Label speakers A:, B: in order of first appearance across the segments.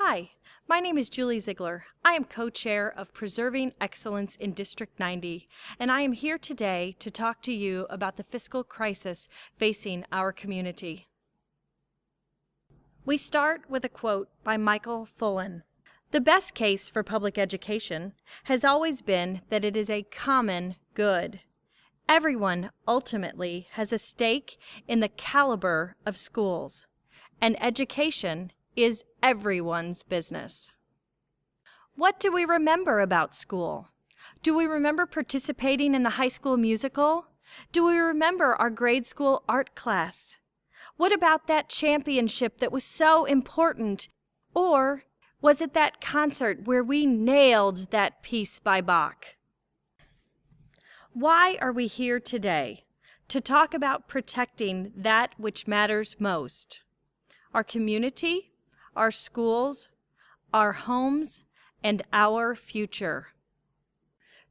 A: Hi, my name is Julie Ziegler. I am co-chair of Preserving Excellence in District 90, and I am here today to talk to you about the fiscal crisis facing our community. We start with a quote by Michael Fullen. The best case for public education has always been that it is a common good. Everyone ultimately has a stake in the caliber of schools, and education is everyone's business. What do we remember about school? Do we remember participating in the high school musical? Do we remember our grade school art class? What about that championship that was so important? Or was it that concert where we nailed that piece by Bach? Why are we here today? To talk about protecting that which matters most. Our community, our schools, our homes, and our future.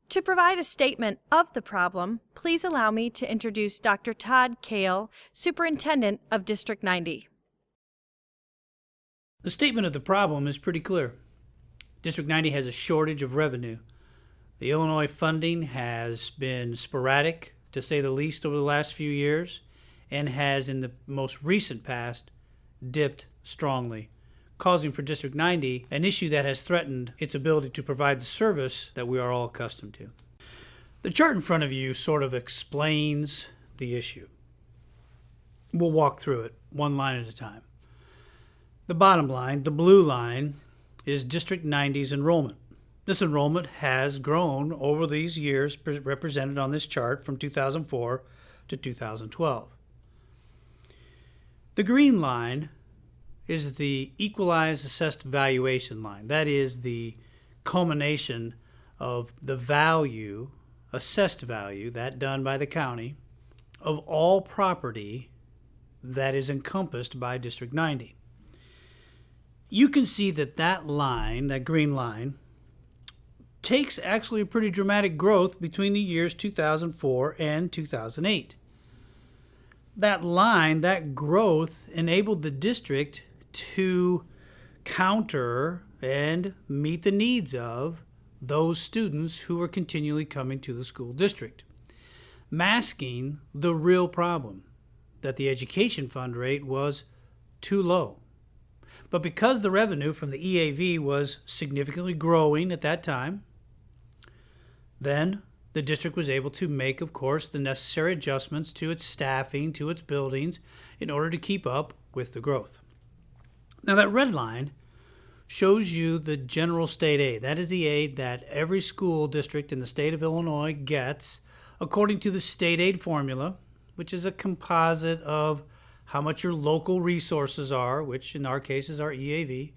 A: To provide a statement of the problem, please allow me to introduce Dr. Todd Kale, Superintendent of District 90.
B: The statement of the problem is pretty clear. District 90 has a shortage of revenue. The Illinois funding has been sporadic, to say the least, over the last few years, and has, in the most recent past, dipped strongly, causing for District 90 an issue that has threatened its ability to provide the service that we are all accustomed to. The chart in front of you sort of explains the issue. We'll walk through it one line at a time. The bottom line, the blue line, is District 90's enrollment. This enrollment has grown over these years represented on this chart from 2004 to 2012. The green line is the equalized assessed valuation line. That is the culmination of the value, assessed value, that done by the county, of all property that is encompassed by District 90. You can see that that line, that green line, takes actually a pretty dramatic growth between the years 2004 and 2008. That line, that growth, enabled the district to counter and meet the needs of those students who were continually coming to the school district, masking the real problem, that the education fund rate was too low. But because the revenue from the EAV was significantly growing at that time, then the district was able to make, of course, the necessary adjustments to its staffing, to its buildings, in order to keep up with the growth. Now, that red line shows you the general state aid. That is the aid that every school district in the state of Illinois gets according to the state aid formula, which is a composite of how much your local resources are, which in our case is our EAV,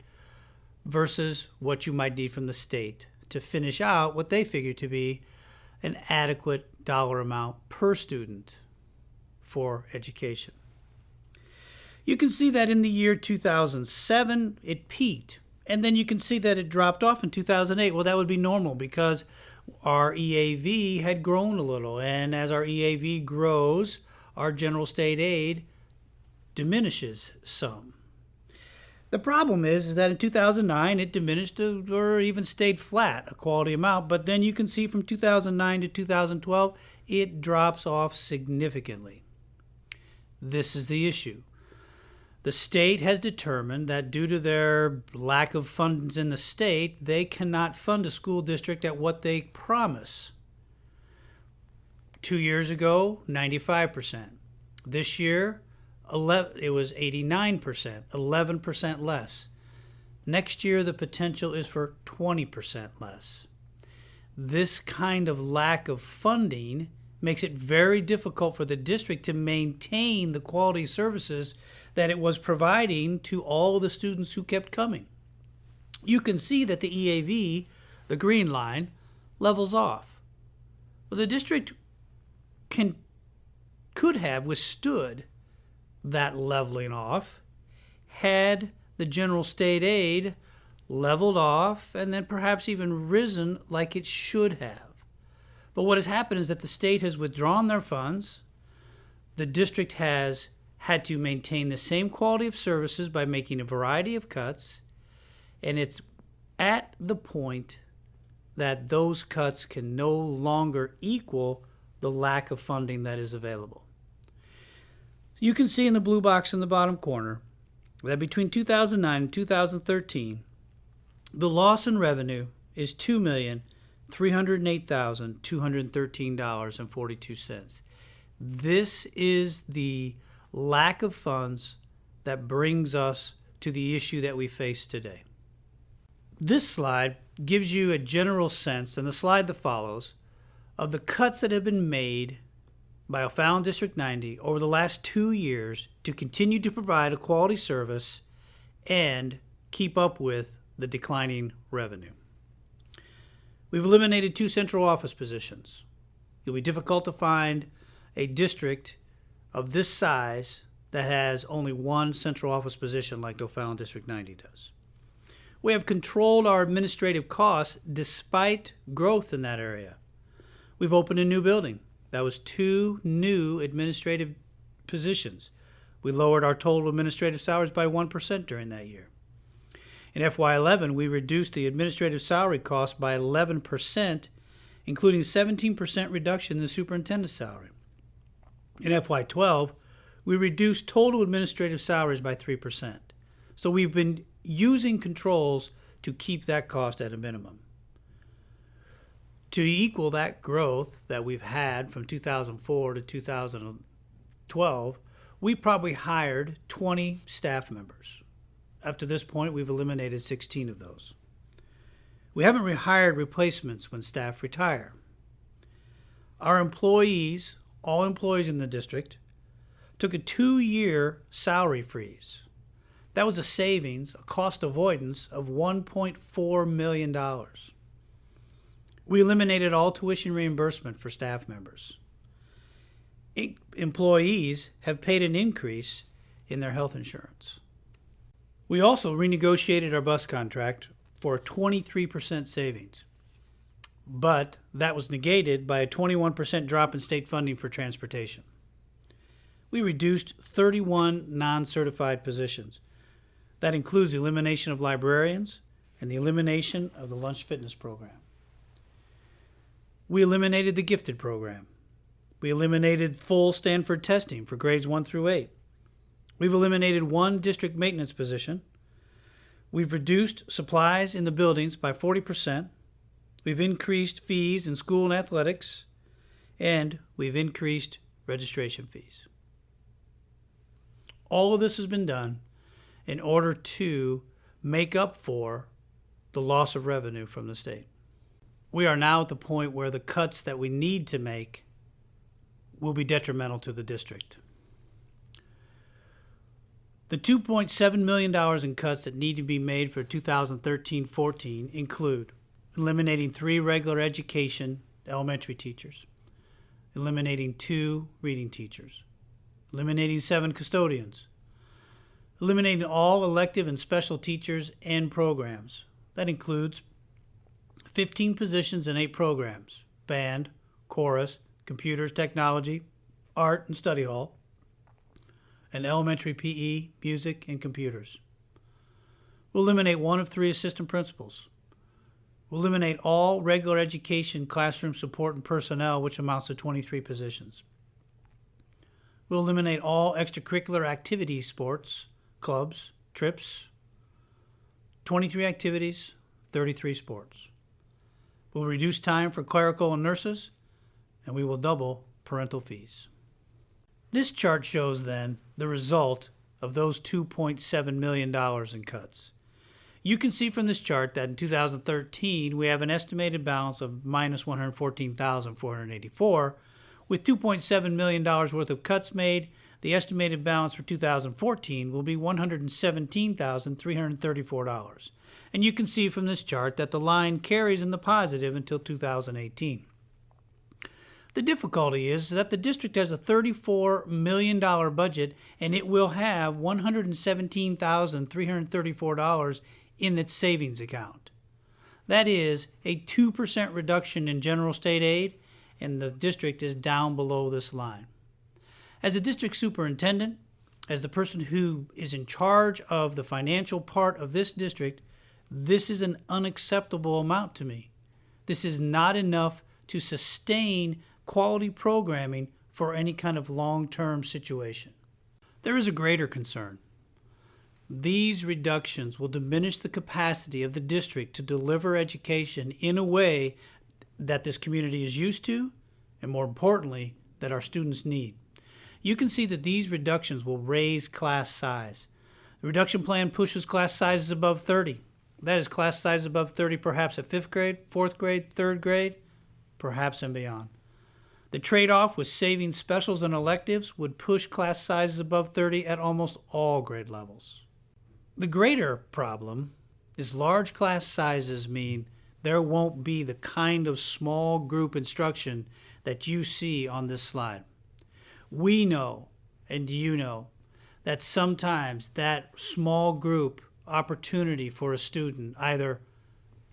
B: versus what you might need from the state to finish out what they figure to be an adequate dollar amount per student for education. You can see that in the year 2007, it peaked. And then you can see that it dropped off in 2008. Well, that would be normal because our EAV had grown a little. And as our EAV grows, our general state aid diminishes some. The problem is that in 2009, it diminished or even stayed flat, a quality amount. But then you can see from 2009 to 2012, it drops off significantly. This is the issue. The state has determined that due to their lack of funds in the state, they cannot fund a school district at what they promise. 2 years ago, 95%. This year, it was 89%, 11% less. Next year, the potential is for 20% less. This kind of lack of funding makes it very difficult for the district to maintain the quality services that it was providing to all of the students who kept coming. You can see that the EAV, the green line, levels off. Well, the district could have withstood that leveling off had the general state aid leveled off and then perhaps even risen like it should have. But what has happened is that the state has withdrawn their funds. The district has had to maintain the same quality of services by making a variety of cuts, And it's at the point that those cuts can no longer equal the lack of funding that is available. You can see in the blue box in the bottom corner that between 2009 and 2013, the loss in revenue is $2,308,213.42. This is the lack of funds that brings us to the issue that we face today. This slide gives you a general sense, and the slide that follows, of the cuts that have been made by O'Fallon District 90 over the last 2 years to continue to provide a quality service and keep up with the declining revenue. We've eliminated 2 central office positions. It'll be difficult to find a district of this size that has only 1 central office position like O'Fallon District 90 does. We have controlled our administrative costs despite growth in that area. We've opened a new building. That was 2 new administrative positions. We lowered our total administrative salaries by 1% during that year. In FY11, we reduced the administrative salary cost by 11%, including 17% reduction in the superintendent's salary. In FY12, we reduced total administrative salaries by 3%. So we've been using controls to keep that cost at a minimum. To equal that growth that we've had from 2004 to 2012, we probably hired 20 staff members. Up to this point, we've eliminated 16 of those. We haven't rehired replacements when staff retire. Our employees, all employees in the district, took a 2-year salary freeze. That was a savings, a cost avoidance of $1.4 million. We eliminated all tuition reimbursement for staff members. Employees have paid an increase in their health insurance. We also renegotiated our bus contract for a 23% savings, but that was negated by a 21% drop in state funding for transportation. We reduced 31 non-certified positions. That includes the elimination of librarians and the elimination of the lunch fitness program. We eliminated the gifted program. We eliminated full Stanford testing for grades 1 through 8. We've eliminated 1 district maintenance position. We've reduced supplies in the buildings by 40%. We've increased fees in school and athletics. And we've increased registration fees. All of this has been done in order to make up for the loss of revenue from the state. We are now at the point where the cuts that we need to make will be detrimental to the district. The $2.7 million in cuts that need to be made for 2013-14 include eliminating 3 regular education elementary teachers, eliminating 2 reading teachers, eliminating 7 custodians, eliminating all elective and special teachers and programs. That includes 15 positions in 8 programs: band, chorus, computers, technology, art and study hall, and elementary PE, music, and computers. We'll eliminate 1 of 3 assistant principals. We'll eliminate all regular education classroom support and personnel, which amounts to 23 positions. We'll eliminate all extracurricular activities, sports, clubs, trips, 23 activities, 33 sports. We'll reduce time for clerical and nurses, and we will double parental fees. This chart shows then the result of those $2.7 million in cuts. You can see from this chart that in 2013 we have an estimated balance of minus $114,484. With $2.7 million worth of cuts made, the estimated balance for 2014 will be $117,334. And you can see from this chart that the line carries in the positive until 2018. The difficulty is that the district has a $34 million budget and it will have $117,334 in its savings account. That is a 2% reduction in general state aid, and the district is down below this line. As a district superintendent, as the person who is in charge of the financial part of this district, This is an unacceptable amount to me. This is not enough to sustain quality programming for any kind of long-term situation. There is a greater concern. These reductions will diminish the capacity of the district to deliver education in a way that this community is used to, and more importantly, that our students need. You can see that these reductions will raise class size. The reduction plan pushes class sizes above 30. That is class size above 30 perhaps at 5th grade, 4th grade, 3rd grade, perhaps and beyond. The trade-off with saving specials and electives would push class sizes above 30 at almost all grade levels. The greater problem is large class sizes mean there won't be the kind of small group instruction that you see on this slide. We know, and you know, that sometimes that small group opportunity for a student either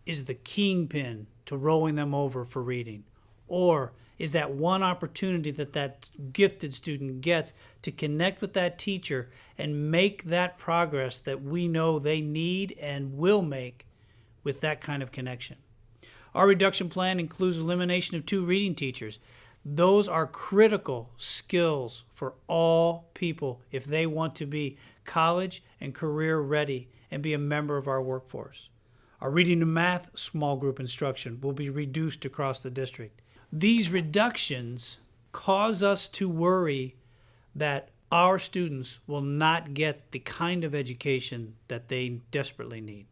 B: is the kingpin to rolling them over for reading, or is that one opportunity that that gifted student gets to connect with that teacher and make that progress that we know they need and will make with that kind of connection. Our reduction plan includes elimination of 2 reading teachers. Those are critical skills for all people if they want to be college and career ready and be a member of our workforce. Our reading and math small group instruction will be reduced across the district. These reductions cause us to worry that our students will not get the kind of education that they desperately need.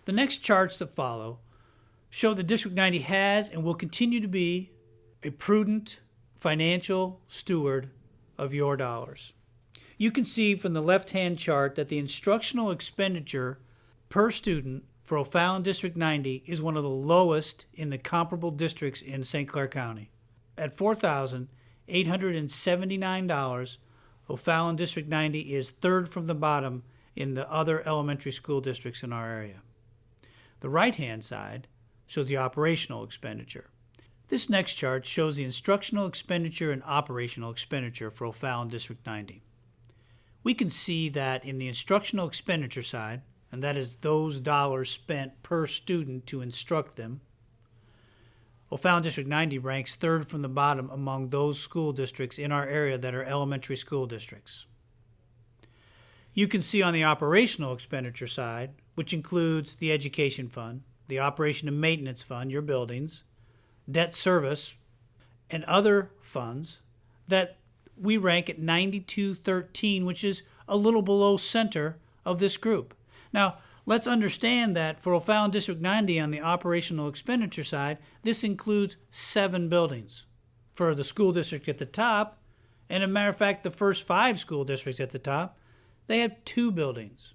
B: The next charts that follow show that District 90 has and will continue to be a prudent financial steward of your dollars. You can see from the left-hand chart that the instructional expenditure per student for O'Fallon District 90 is one of the lowest in the comparable districts in St. Clair County. At $4,879, O'Fallon District 90 is third from the bottom in the other elementary school districts in our area. The right-hand side shows the operational expenditure. This next chart shows the instructional expenditure and operational expenditure for O'Fallon District 90. We can see that in the instructional expenditure side, and that is those dollars spent per student to instruct them, O'Fallon District 90 ranks third from the bottom among those school districts in our area that are elementary school districts. You can see on the operational expenditure side, which includes the education fund, the operation and maintenance fund, your buildings, debt service, and other funds, that we rank at 9213, which is a little below center of this group. Now, let's understand that for O'Fallon District 90 on the operational expenditure side, this includes 7 buildings. For the school district at the top, and as a matter of fact, the first 5 school districts at the top, they have 2 buildings.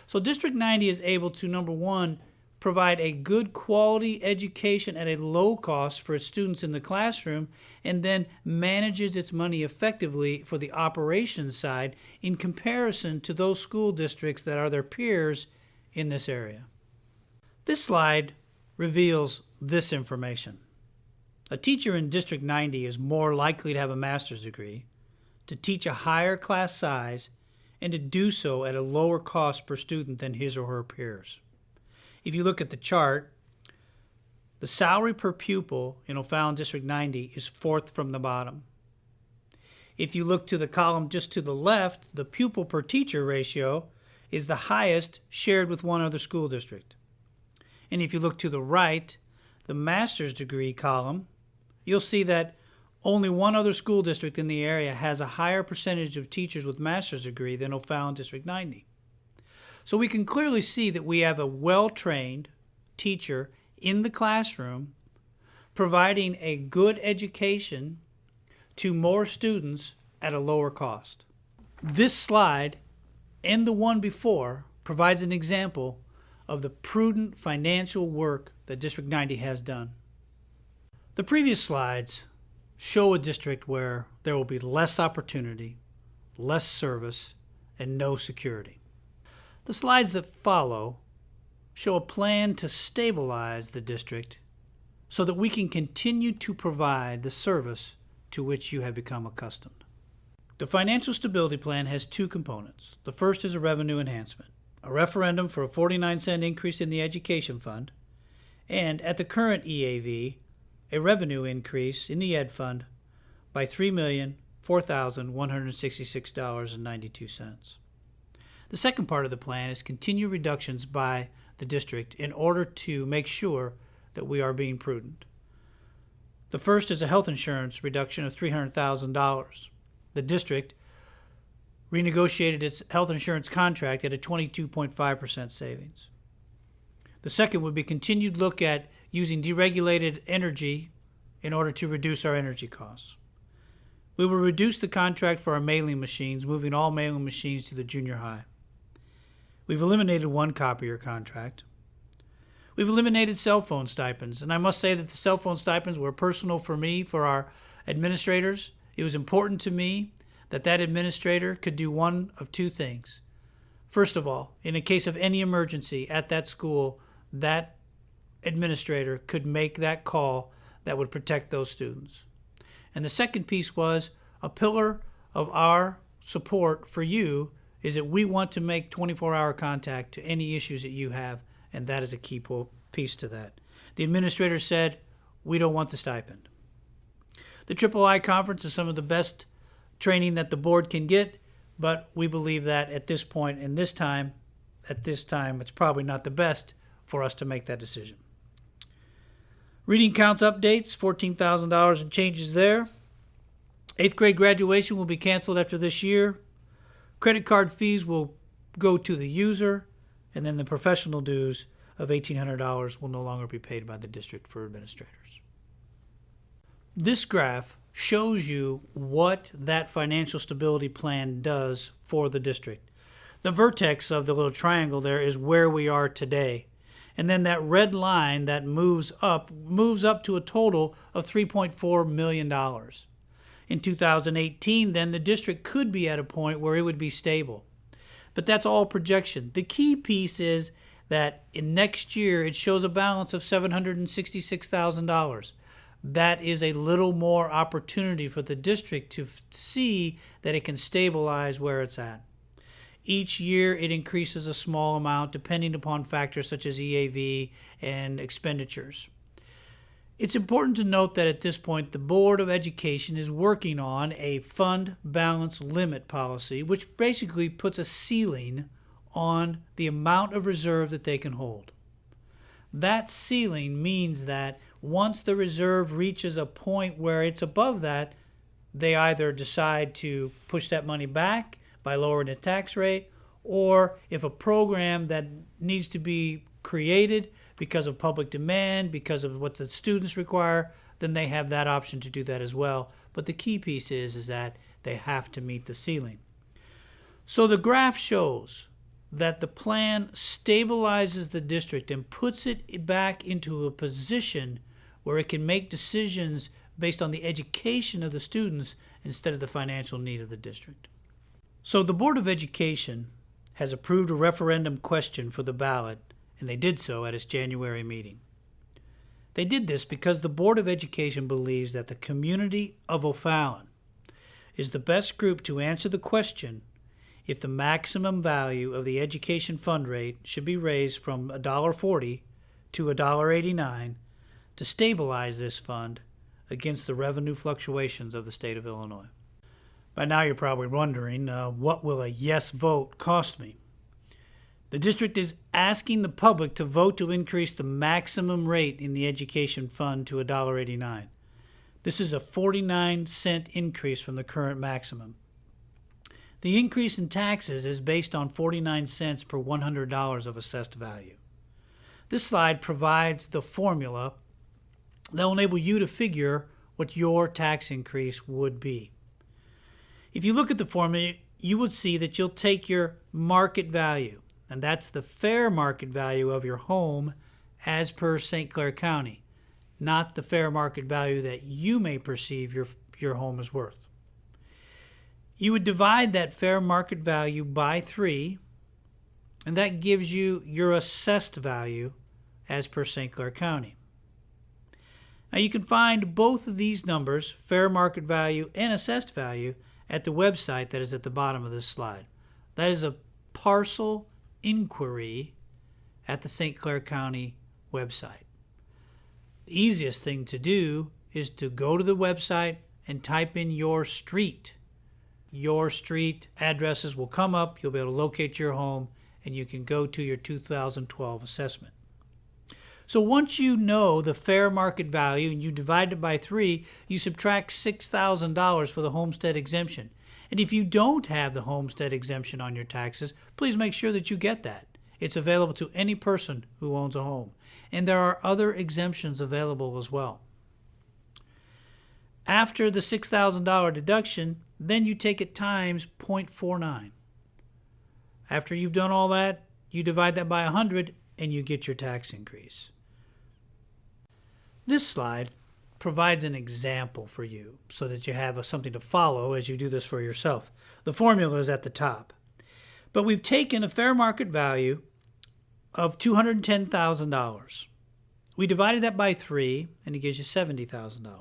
B: So District 90 is able to, number one, provide a good quality education at a low cost for its students in the classroom, and then manages its money effectively for the operations side in comparison to those school districts that are their peers in this area. This slide reveals this information. A teacher in District 90 is more likely to have a master's degree, to teach a higher class size, and to do so at a lower cost per student than his or her peers. If you look at the chart, the salary per pupil in O'Fallon District 90 is 4th from the bottom. If you look to the column just to the left, the pupil per teacher ratio is the highest shared with one other school district. And if you look to the right, the master's degree column, you'll see that only one other school district in the area has a higher percentage of teachers with master's degree than O'Fallon District 90. So we can clearly see that we have a well-trained teacher in the classroom providing a good education to more students at a lower cost. This slide and the one before provides an example of the prudent financial work that District 90 has done. The previous slides show a district where there will be less opportunity, less service, and no security. The slides that follow show a plan to stabilize the district so that we can continue to provide the service to which you have become accustomed. The financial stability plan has 2 components. The first is a revenue enhancement. a referendum for a 49-cent increase in the education fund, and at the current EAV, a revenue increase in the Ed Fund by $3,004,166.92. The second part of the plan is continued reductions by the district in order to make sure that we are being prudent. The first is a health insurance reduction of $300,000. The district renegotiated its health insurance contract at a 22.5% savings. The second would be continued look at using deregulated energy in order to reduce our energy costs. We will reduce the contract for our mailing machines, moving all mailing machines to the junior high. We've eliminated one copier contract. We've eliminated cell phone stipends, and I must say that the cell phone stipends were personal for me, for our administrators. It was important to me that that administrator could do one of two things. First of all, in a case of any emergency at that school, that administrator could make that call that would protect those students. And the second piece was a pillar of our support for you is that we want to make 24-hour contact to any issues that you have, and that is a key piece to that. The administrator said, we don't want the stipend. The III conference is some of the best training that the board can get, but we believe that at this point and this time, it's probably not the best for us to make that decision. Reading counts updates, $14,000 in changes there. 8th grade graduation will be canceled after this year. Credit card fees will go to the user, and then the professional dues of $1,800 will no longer be paid by the district for administrators. This graph shows you what that financial stability plan does for the district. The vertex of the little triangle there is where we are today. And then that red line that moves up to a total of $3.4 million. In 2018, then, the district could be at a point where it would be stable. But that's all projection. The key piece is that in next year, it shows a balance of $766,000. That is a little more opportunity for the district to see that it can stabilize where it's at. Each year, it increases a small amount depending upon factors such as EAV and expenditures. It's important to note that at this point, the Board of Education is working on a fund balance limit policy, which basically puts a ceiling on the amount of reserve that they can hold. That ceiling means that once the reserve reaches a point where it's above that, they either decide to push that money back by lowering the tax rate, or if a program that needs to be created because of public demand, because of what the students require, then they have that option to do that as well. But the key piece is that they have to meet the ceiling. So the graph shows that the plan stabilizes the district and puts it back into a position where it can make decisions based on the education of the students instead of the financial need of the district. So the Board of Education has approved a referendum question for the ballot, and they did so at its January meeting. They did this because the Board of Education believes that the community of O'Fallon is the best group to answer the question if the maximum value of the education fund rate should be raised from $1.40 to $1.89 to stabilize this fund against the revenue fluctuations of the state of Illinois. By now you're probably wondering, what will a yes vote cost me? The district is asking the public to vote to increase the maximum rate in the education fund to $1.89. This is a 49-cent increase from the current maximum. The increase in taxes is based on 49 cents per $100 of assessed value. This slide provides the formula that will enable you to figure what your tax increase would be. If you look at the formula, you will see that you'll take your market value, and that's the fair market value of your home as per St. Clair County, not the fair market value that you may perceive your home is worth. You would divide that fair market value by 3, and that gives you your assessed value as per St. Clair County. Now you can find both of these numbers, fair market value and assessed value, at the website that is at the bottom of this slide. That is a parcel inquiry at the St. Clair County website. The easiest thing to do is to go to the website and type in your street. Your street addresses will come up. You'll be able to locate your home, and you can go to your 2012 assessment. So once you know the fair market value and you divide it by 3, you subtract $6,000 for the homestead exemption. And if you don't have the homestead exemption on your taxes, please make sure that you get that. It's available to any person who owns a home. And there are other exemptions available as well. After the $6,000 deduction, then you take it times 0.49. After you've done all that, you divide that by 100 and you get your tax increase. This slide provides an example for you so that you have something to follow as you do this for yourself. The formula is at the top. But we've taken a fair market value of $210,000. We divided that by 3 and it gives you $70,000.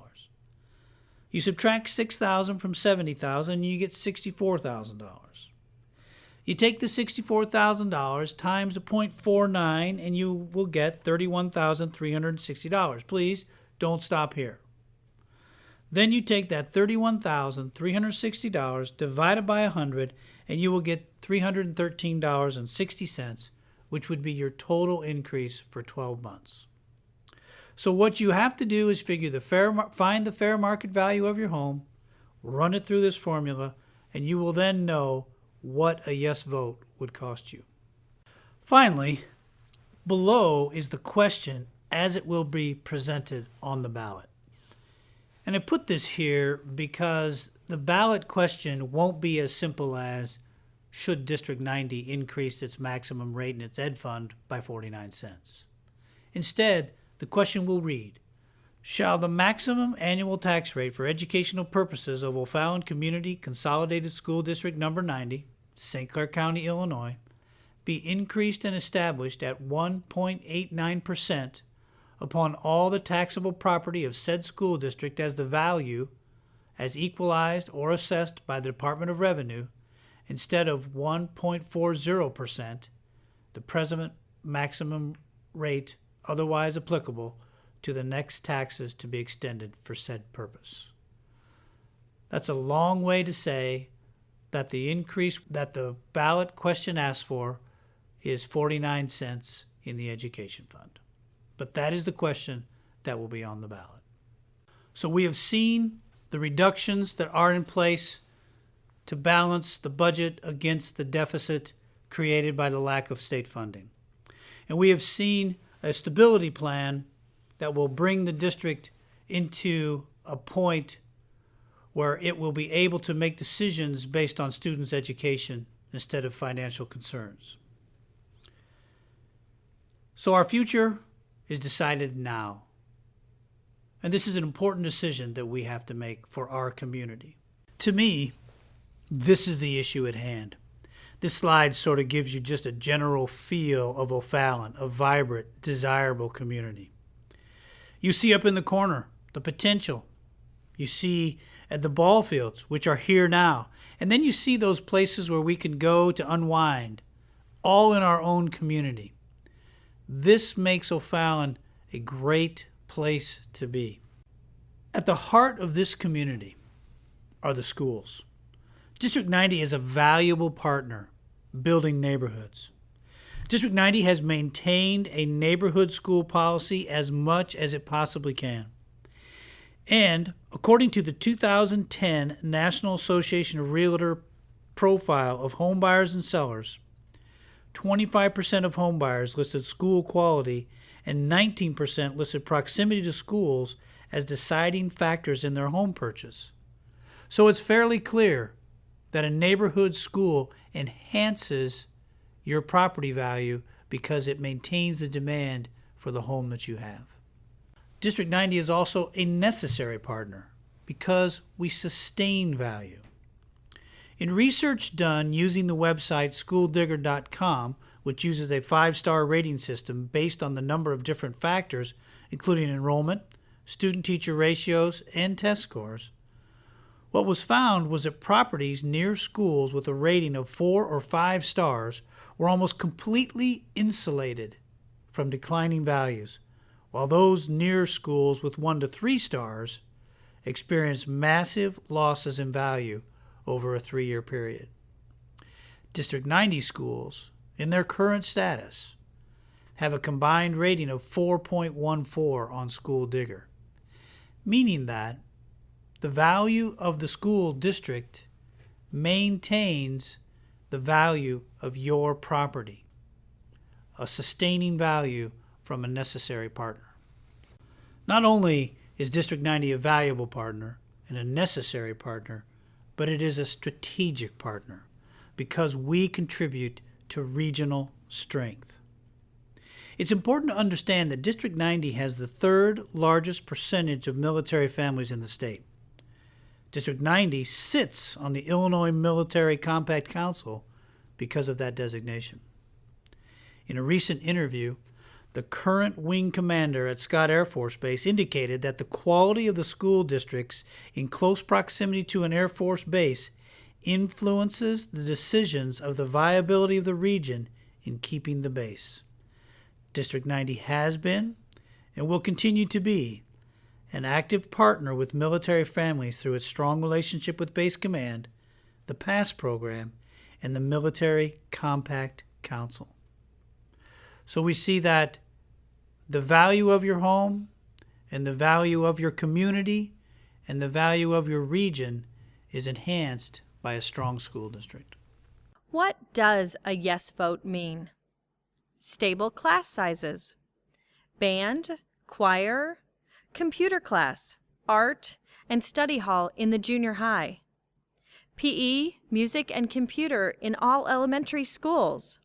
B: You subtract $6,000 from $70,000 and you get $64,000. You take the $64,000 times the 0.49 and you will get $31,360. Please don't stop here. Then you take that $31,360 divided by 100 and you will get $313.60, which would be your total increase for 12 months. So what you have to do is find the fair market value of your home, run it through this formula, and you will then know what a yes vote would cost you. Finally, below is the question as it will be presented on the ballot. And I put this here because the ballot question won't be as simple as should District 90 increase its maximum rate in its ed fund by 49 cents. Instead, the question will read, shall the maximum annual tax rate for educational purposes of O'Fallon Community Consolidated School District Number 90, St. Clair County, Illinois, be increased and established at 1.89% upon all the taxable property of said school district as the value as equalized or assessed by the Department of Revenue instead of 1.40%, the present maximum rate otherwise applicable to the next taxes to be extended for said purpose. That's a long way to say that the increase that the ballot question asks for is 49 cents in the education fund. But that is the question that will be on the ballot. So we have seen the reductions that are in place to balance the budget against the deficit created by the lack of state funding. And we have seen a stability plan that will bring the district into a point where it will be able to make decisions based on students' education instead of financial concerns. So our future is decided now. And this is an important decision that we have to make for our community. To me, this is the issue at hand. This slide sort of gives you just a general feel of O'Fallon, a vibrant, desirable community. You see up in the corner the potential. You see at the ball fields, which are here now. And then you see those places where we can go to unwind, all in our own community. This makes O'Fallon a great place to be. At the heart of this community are the schools. District 90 is a valuable partner building neighborhoods. District 90 has maintained a neighborhood school policy as much as it possibly can. And according to the 2010 National Association of Realtor profile of home buyers and sellers, 25% of home buyers listed school quality and 19% listed proximity to schools as deciding factors in their home purchase. So it's fairly clear that a neighborhood school enhances your property value because it maintains the demand for the home that you have. District 90 is also a necessary partner because we sustain value. In research done using the website schooldigger.com, which uses a 5-star rating system based on the number of different factors, including enrollment, student-teacher ratios, and test scores, what was found was that properties near schools with a rating of 4 or 5 stars were almost completely insulated from declining values, while those near schools with 1 to 3 stars experienced massive losses in value over a 3-year period. District 90 schools, in their current status, have a combined rating of 4.14 on School Digger, meaning that the value of the school district maintains the value of your property, a sustaining value from a necessary partner. Not only is District 90 a valuable partner and a necessary partner, but it is a strategic partner because we contribute to regional strength. It's important to understand that District 90 has the 3rd largest percentage of military families in the state. District 90 sits on the Illinois Military Compact Council because of that designation. In a recent interview, the current wing commander at Scott Air Force Base indicated that the quality of the school districts in close proximity to an Air Force base influences the decisions of the viability of the region in keeping the base. District 90 has been and will continue to be an active partner with military families through its strong relationship with Base Command, the PASS program, and the Military Compact Council. So we see that the value of your home and the value of your community and the value of your region is enhanced by a strong school district.
A: What does a yes vote mean? Stable class sizes, band, choir, computer class, art, and study hall in the junior high, PE, music, and computer in all elementary schools,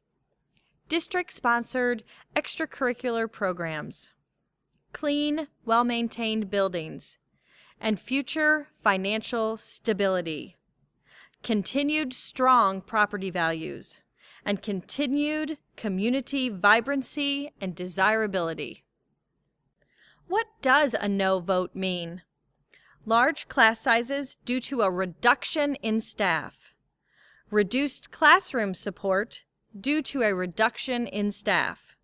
A: district-sponsored extracurricular programs, clean, well-maintained buildings, and future financial stability, continued strong property values, and continued community vibrancy and desirability. What does a no vote mean? Large class sizes due to a reduction in staff. Reduced classroom support due to a reduction in staff.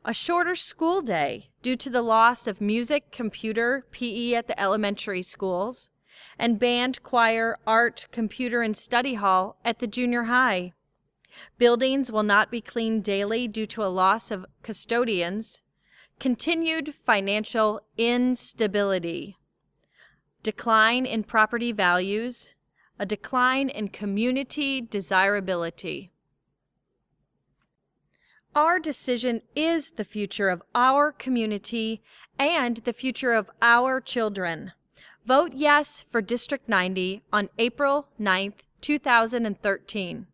A: A shorter school day due to the loss of music, computer, PE at the elementary schools, and band, choir, art, computer, and study hall at the junior high. Buildings will not be cleaned daily due to a loss of custodians. Continued financial instability. Decline in property values. A decline in community desirability. Our decision is the future of our community and the future of our children. Vote yes for District 90 on April 9th, 2013.